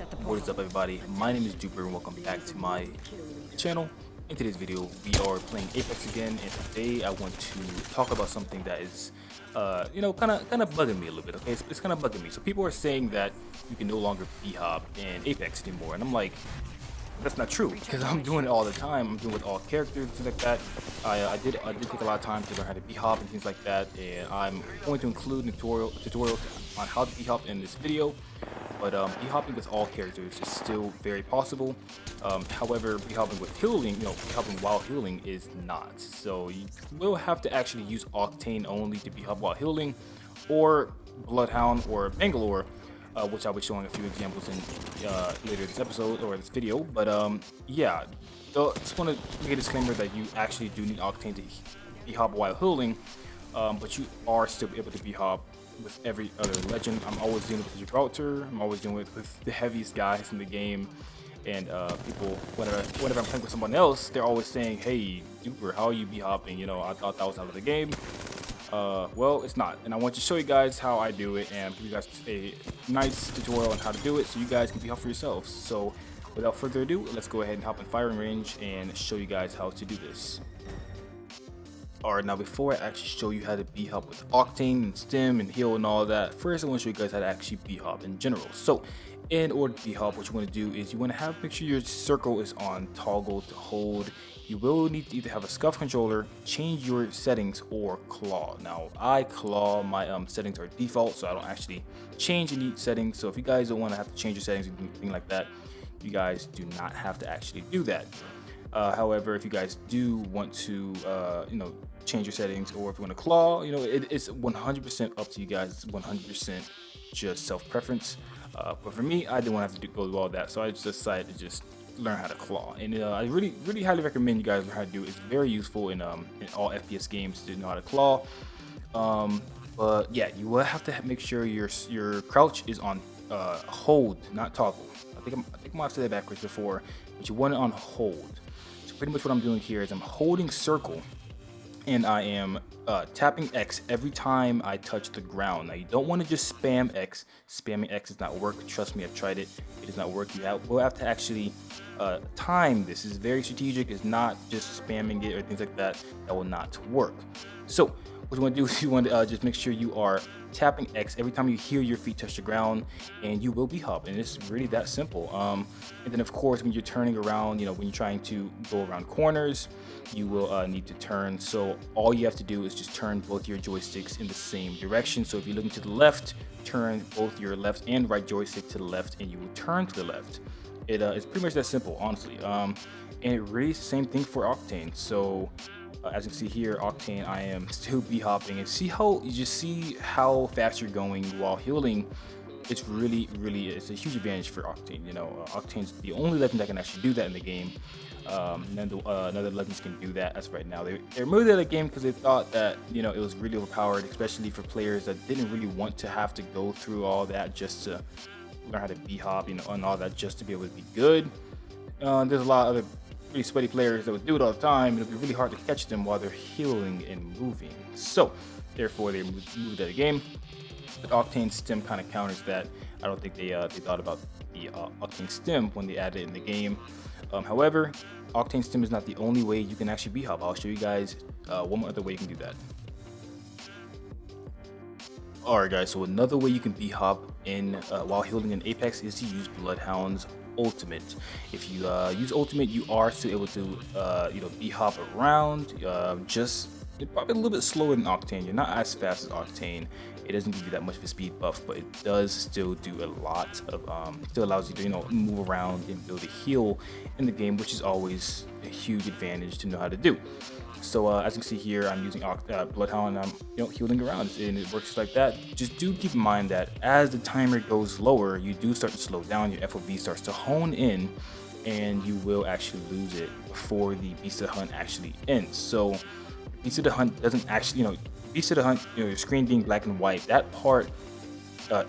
What is up, everybody? My name is Duper and welcome back to my channel. In today's video we are playing Apex again, and today I want to talk about something that is kind of bugging me a little bit. Okay, it's kind of bugging me. So people are saying that you can no longer b-hop in Apex anymore, and I'm like, that's not true, because I'm doing it all the time. I'm doing it with all characters and things like that. I did take a lot of time to learn how to b-hop and things like that, and I'm going to include tutorials on how to b-hop in this video. But b-hopping with all characters is still very possible. However, b-hopping with healing, b-hopping while healing is not. So you will have to actually use Octane only to b-hop while healing, or Bloodhound or Bangalore, which I'll be showing a few examples in later this episode or this video. But yeah, just want to make a disclaimer that you actually do need Octane to b-hop while healing, but you are still able to b-hop with every other legend. I'm always dealing with Gibraltar. I'm always dealing with the heaviest guys in the game. And people, whenever I'm playing with someone else, they're always saying, "Hey, Duper, how are you b-hopping? You know, I thought that was out of the game." Well, it's not. And I want to show you guys how I do it and give you guys a nice tutorial on how to do it so you guys can b-hop for yourselves. So without further ado, let's go ahead and hop in firing range and show you guys how to do this. Alright, now before I actually show you how to b-hop with Octane and Stim and heal and all that, first I want to show you guys how to actually b-hop in general. So in order to b-hop, what you want to do is you want to make sure your circle is on toggle to hold. You will need to either have a SCUF controller, change your settings, or claw. Now I claw, my settings are default, so I don't actually change any settings. So if you guys don't want to have to change your settings or anything like that, you guys do not have to actually do that. However, if you guys do want to, change your settings, or if you want to claw, it's 100% up to you guys. It's 100% just self-preference. But for me, I didn't want to have to go through all that, so I just decided to just learn how to claw. And I really highly recommend you guys learn how to do it. It's very useful in all FPS games to know how to claw. But yeah, you will have to make sure your crouch is on hold, not toggle. I think I might have said that backwards before, but you want it on hold. So pretty much what I'm doing here is I'm holding circle, and I am tapping X every time I touch the ground. Now you don't want to just spam X. Spamming X does not work. Trust me, I've tried it. It does not work. We'll have to actually time this. Is very strategic. It's not just spamming it or things like that. That will not work. So what you want to do is you want to just make sure you are tapping X every time you hear your feet touch the ground, and you will b-hop. And it's really that simple. And then of course, when you're turning around, when you're trying to go around corners, you will need to turn. So all you have to do is just turn both your joysticks in the same direction. So if you're looking to the left, turn both your left and right joystick to the left, and you will turn to the left. It's pretty much that simple, honestly. And it really is the same thing for Octane. So as you can see here, Octane, I am still b-hopping, and see how fast you're going while healing. It's it's a huge advantage for Octane. Octane's the only legend that can actually do that in the game. None other legends can do that as of right now. They removed it out of the game because they thought that it was really overpowered, especially for players that didn't really want to have to go through all that just to learn how to b-hop, and all that just to be able to be good. There's a lot of other really sweaty players that would do it all the time, and it'd be really hard to catch them while they're healing and moving. So therefore they moved out of the game. But Octane Stim kind of counters that. I don't think they thought about the Octane Stim when they added it in the game. However, Octane Stim is not the only way you can actually b-hop. I'll show you guys one more other way you can do that. Alright guys, so another way you can b-hop in while healing in Apex is to use Bloodhound's ultimate. If you use ultimate, you are still able to b-hop around, just probably a little bit slower than Octane. You're not as fast as Octane. It doesn't give you that much of a speed buff, but it does still do a lot of still allows you to move around and build a heal in the game, which is always a huge advantage to know how to do. So as you can see here, I'm using Bloodhound, and I'm healing around, and it works like that. Just do keep in mind that as the timer goes lower, you do start to slow down. Your FOV starts to hone in, and you will actually lose it before the Beast of the Hunt actually ends. So Beast of the Hunt doesn't actually, Beast of the Hunt, your screen being black and white, that part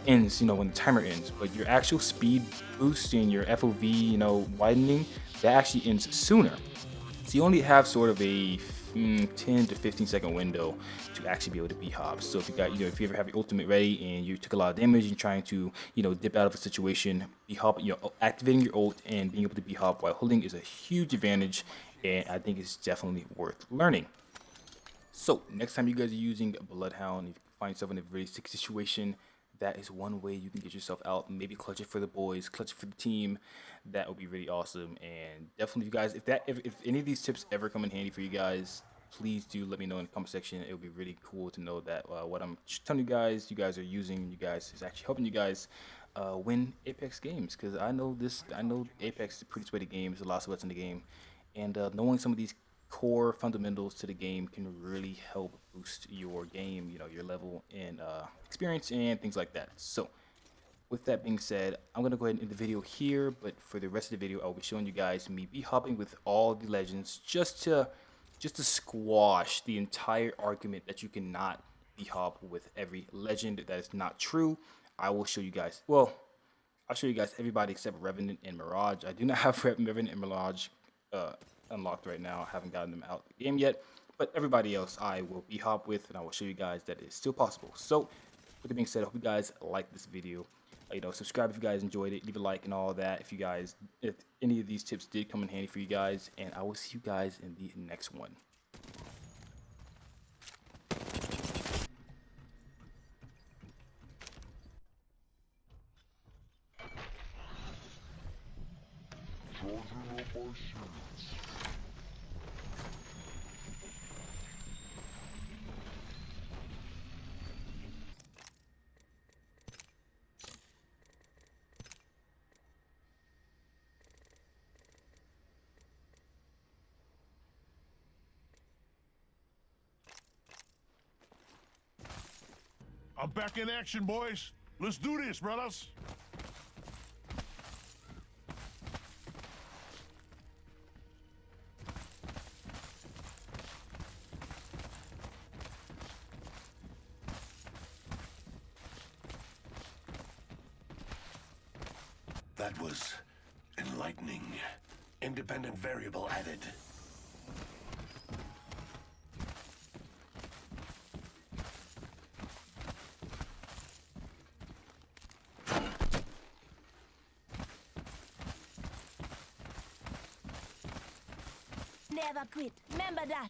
ends, when the timer ends. But your actual speed boost and your FOV, widening, that actually ends sooner. So you only have sort of a 10 to 15 second window to actually be able to b-hop. So if you got, if you ever have your ultimate ready and you took a lot of damage and trying to, dip out of a situation, b-hop, activating your ult and being able to b-hop while holding is a huge advantage, and I think it's definitely worth learning. So next time you guys are using Bloodhound, if you find yourself in a very sick situation, that is one way you can get yourself out. Maybe clutch it for the boys, clutch it for the team. That would be really awesome. And definitely, you guys, if any of these tips ever come in handy for you guys, please do let me know in the comment section. It would be really cool to know that what I'm telling you guys are using, you guys is actually helping you guys win Apex games. Because I know Apex is a pretty sweaty game. There's a lot of sweats in the game, and knowing some of these core fundamentals to the game can really help boost your game, your level and experience and things like that. So with that being said, I'm gonna go ahead and end the video here, but for the rest of the video, I'll be showing you guys me b-hopping with all the legends just to squash the entire argument that you cannot b-hop with every legend. That is not true. I will show you guys, well, I'll show you guys everybody except Revenant and Mirage. I do not have Revenant and Mirage unlocked right now. I haven't gotten them out of the game yet, but everybody else I will b-hop with, and I will show you guys that it's still possible. So with that being said, I hope you guys like this video. Subscribe if you guys enjoyed it, leave a like and all that if any of these tips did come in handy for you guys, and I will see you guys in the next one. Charging up my shields. I'm back in action, boys. Let's do this, brothers. That was enlightening. Independent variable added. Never quit. Remember that.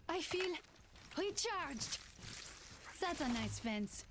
I feel recharged. That's a nice fence.